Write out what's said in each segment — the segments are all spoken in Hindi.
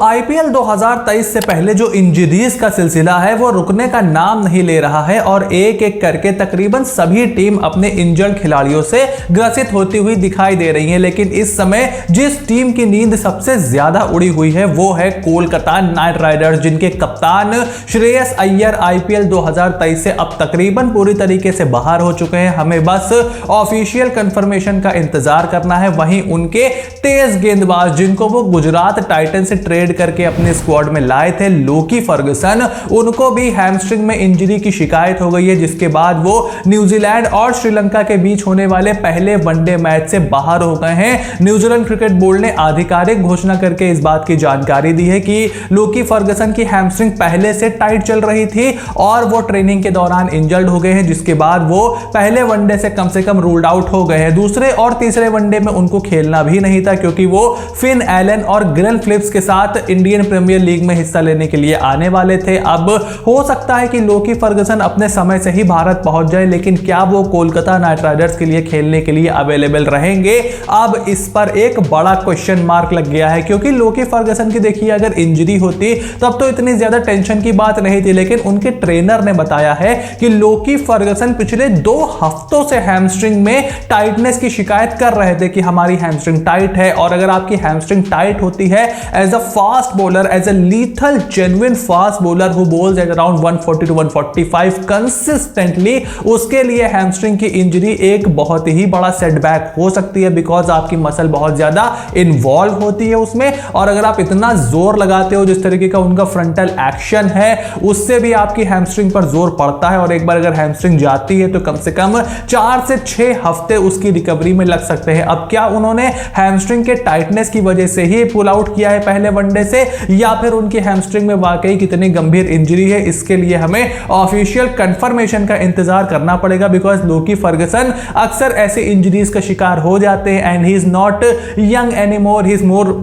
आईपीएल 2023 से पहले जो इंजरीज का सिलसिला है वो रुकने का नाम नहीं ले रहा है और एक एक करके तकरीबन सभी टीम अपने इंजर्ड खिलाड़ियों से ग्रसित होती हुई दिखाई दे रही है। लेकिन इस समय जिस टीम की नींद सबसे ज्यादा उड़ी हुई है वो है कोलकाता नाइट राइडर्स, जिनके कप्तान श्रेयस अय्यर आईपीएल 2023 से अब तकरीबन पूरी तरीके से बाहर हो चुके हैं। हमें बस ऑफिशियल कंफर्मेशन का इंतजार करना है। वहीं उनके तेज गेंदबाज जिनको वो गुजरात टाइटन से ट्रेड करके अपने स्क्वाड में लाए थे, लोकी फर्गुसन, उनको भी हैमस्ट्रिंग में इंजरी की शिकायत हो गई है, जिसके बाद वो न्यूजीलैंड और श्रीलंका के बीच होने वाले पहले वनडे मैच से बाहर हो गए हैं। न्यूजीलैंड क्रिकेट बोर्ड ने आधिकारिक घोषणा करके इस बात की जानकारी दी है कि लोकी फर्गुसन की हैमस्ट्रिंग पहले से टाइट चल रही थी और वो ट्रेनिंग के दौरान इंजर्ड हो गए हैं, जिसके बाद वो पहले वनडे से कम रूल्ड आउट हो गए हैं। दूसरे और तीसरे वनडे में उनको खेलना भी नहीं था क्योंकि वो फिन एलन और ग्लेन फिलिप्स के साथ इंडियन प्रीमियर लीग में हिस्सा लेने के लिए आने वाले थे। अब हो सकता है कि लोकी फर्गुसन अपने समय से ही भारत पहुंच जाए, लेकिन क्या वो कोलकाता नाइट राइडर्स के लिए खेलने के लिए अवेलेबल रहेंगे? अब इस पर एक बड़ा क्वेश्चन मार्क लग गया है क्योंकि लोकी फर्गुसन की देखिए अगर इंजरी होती तब तो इतनी ज्यादा टेंशन की बात नहीं थी, लेकिन उनके ट्रेनर ने बताया है कि लोकी फर्गुसन पिछले 2 हफ्तों से हैमस्ट्रिंग में टाइटनेस की शिकायत कर रहे थे कि हमारी हैमस्ट्रिंग टाइट है। और अगर आपकी हैमस्ट्रिंग टाइट होती है as a fast bowler, as a lethal genuine fast bowler who bowls at around 140 to 145 consistently, उसके लिए हैमस्ट्रिंग की इंजरी एक बहुत ही बड़ा सेटबैक हो सकती है बिकॉज आपकी मसल बहुत ज्यादा इन्वॉल्व होती है उसमें। और अगर आप इतना जोर लगाते हो जिस तरीके का उनका फ्रंटल एक्शन है उससे भी आपकी हैमस्ट्रिंग पर जोर पड़ता है और एक बार अगर हैमस्ट्रिंग जाती है तो कम से कम 4 से 6 हफ्ते उसकी रिकवरी में लग सकते हैं। अब क्या उन्होंने हैमस्ट्रिंग के टाइटनेस की वजह से ही पुल आउट किया है पहले वनडे से, या फिर उनकी हैमस्ट्रिंग में वाकई कितनी गंभीर इंजरी है? इसके लिए हमें ऑफिशियल कंफर्मेशन का इंतजार करना पड़ेगा बिकॉज लोकी फर्गुसन अक्सर ऐसे इंजरीज का शिकार हो जाते हैं and he is not young anymore, he is more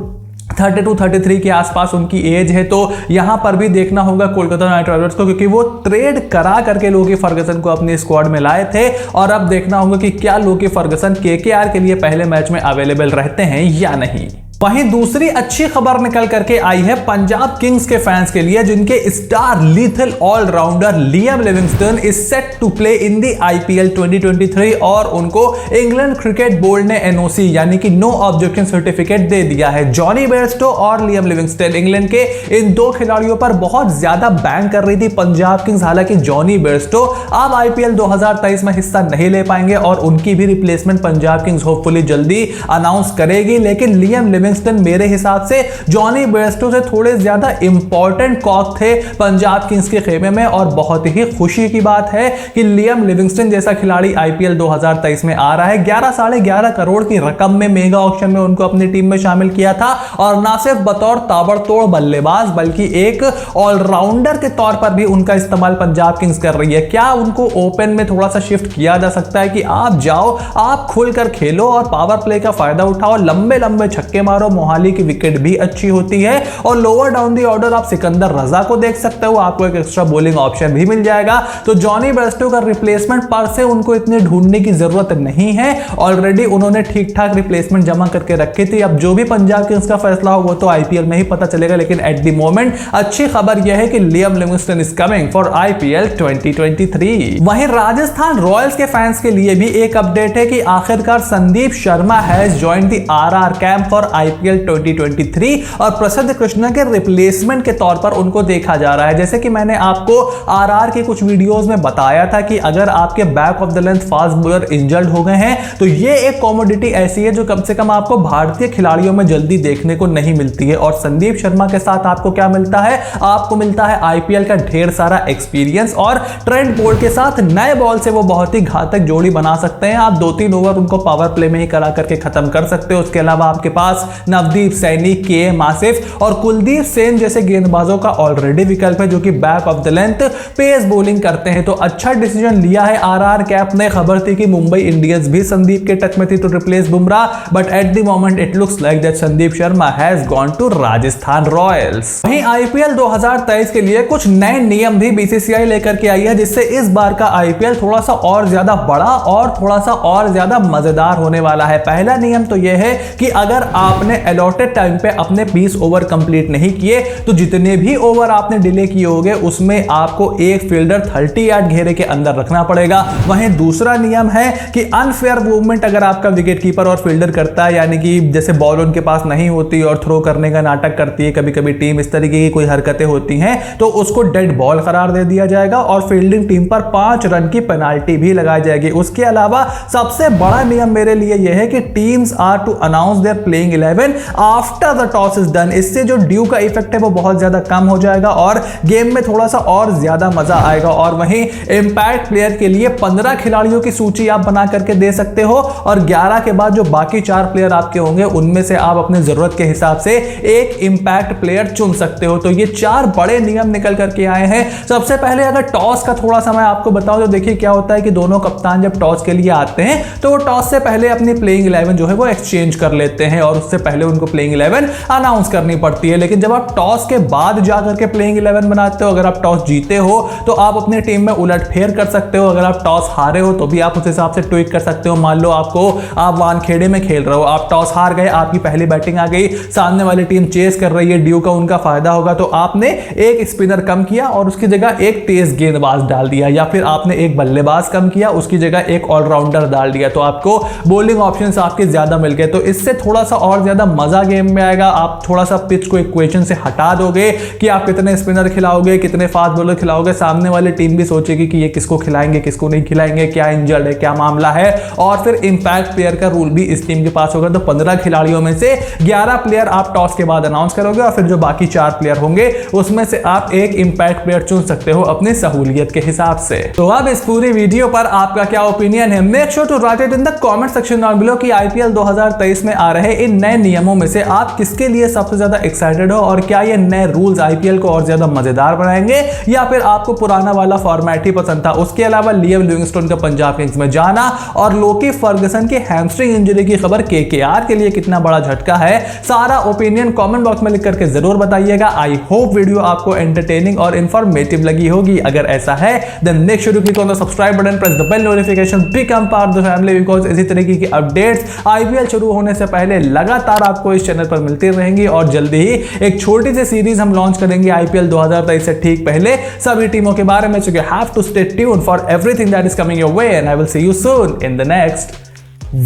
32-33 के आसपास उनकी एज है। तो यहां पर भी देखना होगा कोलकाता नाइट राइडर्स को क्योंकि वो ट्रेड करा करके लोकी फर्गुसन को अपने स्क्वाड में लाए थे और अब देखना होगा कि क्या लोकी फर्गुसन केकेआर के लिए पहले मैच में अवेलेबल रहते हैं या नहीं। वहीं दूसरी अच्छी खबर निकल करके आई है पंजाब किंग्स के फैंस के लिए, जिनके star lethal all-rounder Liam Livingstone is set to play in the IPL 2023 और उनको इंग्लैंड क्रिकेट बोर्ड ने एनओसी यानी कि नो ऑब्जेक्शन सर्टिफिकेट दे दिया है। जॉनी बेयरस्टो और लियाम लिविंगस्टन, इंग्लैंड के इन 2 खिलाड़ियों पर बहुत ज्यादा बैन कर रही थी पंजाब किंग्स। हालांकि जॉनी बेयरस्टो अब आईपीएल 2023 में हिस्सा नहीं ले पाएंगे और उनकी भी रिप्लेसमेंट पंजाब किंग्स होपफुली जल्दी अनाउंस करेगी, लेकिन लियाम मेरे हिसाब से जॉनी बेयरस्टो से थोड़े ज्यादा इंपॉर्टेंट कॉक थे पंजाब किंग्स के खेमे में और बहुत ही खुशी की बात है कि लियाम लिविंगस्टन जैसा खिलाड़ी आईपीएल 2023 में आ रहा है। 11.5 करोड़ की रकम में मेगा ऑक्शन में उनको अपनी टीम में शामिल किया था और ना सिर्फ बतौर ताबड़तोड़ बल्लेबाज बल्कि एक ऑलराउंडर के तौर पर भी उनका इस्तेमाल पंजाब किंग्स कर रही है। क्या उनको ओपन में थोड़ा सा शिफ्ट किया जा सकता है कि आप जाओ, आप खुलकर खेलो और पावर प्ले का फायदा उठाओ, लंबे लंबे छक्के मारो, मोहाली की विकेट भी अच्छी होती है और लोअर डाउन दी ऑर्डर आप सिकंदर रजा को देख सकते हो, आपको एक एक्स्ट्रा बॉलिंग ऑप्शन भी मिल जाएगा। तो जॉनी बेयरस्टो का रिप्लेसमेंट पर से उनको इतने ढूंढने की जरूरत नहीं है, ऑलरेडी उन्होंने ठीक ठाक रिप्लेसमेंट जमा करके रखी थी। अब जो भी पंजाब किंग्स का फैसला हो वो तो आईपीएल में ही पता चलेगा, लेकिन एट द मोमेंट अच्छी खबर यह है कि Liam Livingstone is coming for IPL 2023। वहीं राजस्थान रॉयल्स के फैंस के लिए भी एक अपडेट है कि आखिरकार Sandeep Sharma has joined the RR camp for IPL 2023 और प्रसिद्ध कृष्णा के रिप्लेसमेंट के तौर पर उनको देखा जा रहा है। जैसे कि मैंने आपको आरआर के कुछ वीडियोस में बताया था कि अगर आपके back of the length fast bowler injured हो गए हैं तो ये एक कॉमोडिटी ऐसी है जो कम से कम आपको भारतीय खिलाड़ियों में जल्दी देखने को नहीं मिलती है। और संदीप शर्मा के साथ आपको क्या मिलता है? आपको मिलता है आईपीएल का ढेर सारा एक्सपीरियंस और ट्रेंट बोल्ट के साथ नए बॉल से वो बहुत ही घातक जोड़ी बना सकते हैं। आप 2-3 ओवर उनको पावर प्ले में ही करा करके खत्म कर सकते हो। उसके अलावा आपके पास नवदीप सैनी, के आसिफ और कुलदीप सेन जैसे गेंदबाजों का ऑलरेडी विकल्प है जो कि back of the length pace bowling करते हैं। तो अच्छा डिसीजन लिया है आरआर कैप ने। खबर थी कि मुंबई इंडियंस भी संदीप के टच में थी to replace Bumrah, but at the moment it looks like that Sandeep Sharma has gone to Rajasthan Royals. वहीं आईपीएल 2023 के लिए कुछ नए नियम भी बीसीसीआई लेकर के आई है, जिससे इस बार का आईपीएल थोड़ा सा और ज्यादा बड़ा और थोड़ा सा और ज्यादा मजेदार होने वाला है। पहला नियम तो यह है कि अगर आपने आपने अलॉटेड टाइम पे अपने 20 ओवर कंप्लीट नहीं किए तो जितने भी ओवर आपने डिले किए होंगे उसमें आपको एक फील्डर 30 यार्ड घेरे के अंदर रखना पड़ेगा। वहीं दूसरा नियम है कि अनफेयर मूवमेंट अगर आपका विकेट कीपर और फील्डर करता है, यानी कि जैसे बॉल उनके पास नहीं होती और थ्रो करने का नाटक करती है कभी कभी टीम, इस तरीके की कोई हरकतें होती हैं, तो उसको डेड बॉल करार दे दिया जाएगा और फील्डिंग टीम पर 5 रन की पेनाल्टी भी लगाई जाएगी। उसके अलावा सबसे बड़ा नियम मेरे लिए यह है कि teams are to announce their playing 11 after the toss is done. इससे जो ड्यू का इफेक्ट है वो बहुत ज्यादा कम हो जाएगा और गेम में थोड़ा सा और ज्यादा मजा आएगा। और वहीं इंपैक्ट प्लेयर के लिए 15 खिलाड़ियों की सूची आप बना करके दे सकते हो और 11 के बाद जो बाकी 4 प्लेयर आपके होंगे उनमें से आप अपने जरूरत के हिसाब से एक इंपैक्ट प्लेयर चुन सकते हो। तो ये 4 बड़े नियम निकल करके आए हैं। सबसे पहले अगर टॉस का थोड़ा सा मैं आपको बताऊं तो देखिए क्या होता है कि दोनों कप्तान जब टॉस के लिए आते हैं तो वो टॉस से पहले अपनी प्लेइंग 11 जो है वो एक्सचेंज कर लेते हैं और उससे पहले उनको प्लेइंग 11 अनाउंस करनी पड़ती है। लेकिन जब आप टॉस के बाद जाकर के प्लेइंग 11 बनाते हो, अगर आप टॉस जीते हो तो आप अपनी टीम में उलटफेर कर सकते हो, अगर आप टॉस हारे हो तो भी आप उस हिसाब से ट्वीक कर सकते हो। मान लो आप वानखेड़े में खेल रहे हो, आप टॉस हार गए, आपकी पहली बैटिंग आ गई, सामने वाली टीम चेस कर रही है, ड्यू का उनका फायदा होगा तो आपने एक स्पिनर कम किया और उसकी जगह एक तेज गेंदबाज डाल दिया, या फिर आपने एक बल्लेबाज कम किया उसकी जगह एक ऑलराउंडर डाल दिया, तो आपको बॉलिंग ऑप्शंस आपके ज्यादा मिल गए। तो इससे थोड़ा सा और ज्यादा मजा गेम में आएगा। आप थोड़ा सा पिच को इक्वेशन से हटा दोगे कि आप कितने स्पिनर खिलाओगे, कितने फास्ट बॉलर खिलाओगे, सामने वाली टीम भी सोचेगी कि ये किसको खिलाएंगे किसको नहीं खिलाएंगे, क्या इंजर्ड है क्या मामला है। और फिर इंपैक्ट प्लेयर का रूल भी इस टीम के पास होगा। तो 15 खिलाड़ियों में से 11 प्लेयर आप टॉस के बाद अनाउंस करोगे और फिर जो बाकी 4 प्लेयर होंगे उसमें से आप एक इंपैक्ट प्लेयर चुन सकते हो अपनी सहूलियत के हिसाब से। तो अब इस पूरी वीडियो पर आपका क्या ओपिनियन है? Make sure to write it in the comment section down below कि आईपीएल 2023 में आ रहे इन नए नियमों में से आप किसके लिए सबसे ज्यादा एक्साइटेड हो और क्या ये नए रूल्स आईपीएल को और ज्यादा मजेदार बनाएंगे या फिर आपको पुराना वाला फॉर्मेट ही पसंद था। उसके अलावा लियम लिविंगस्टोन का पंजाब किंग्स में जाना और लोकी फर्गसन की हैमस्ट्रिंग इंजरी की खबर केकेआर के लिए कितना बड़ा झटका है, सारा ओपिनियन कमेंट बॉक्स में लिख करके जरूर बताइएगा। आई होप वीडियो आपको एंटरटेनिंग और इंफॉर्मेटिव लगी होगी। अगर ऐसा है then make sure to click on the subscribe button, press the bell notification, become part of the family because इसी तरीके की अपडेट्स आईपीएल शुरू होने से पहले लगातार आपको इस चैनल पर मिलती रहेंगी। और जल्दी ही एक छोटी सी सीरीज हम लॉन्च करेंगे आईपीएल 2023 से ठीक पहले सभी टीमों के बारे में। So you have to stay tuned for everything that is coming your way and I will see you soon in the next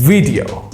video.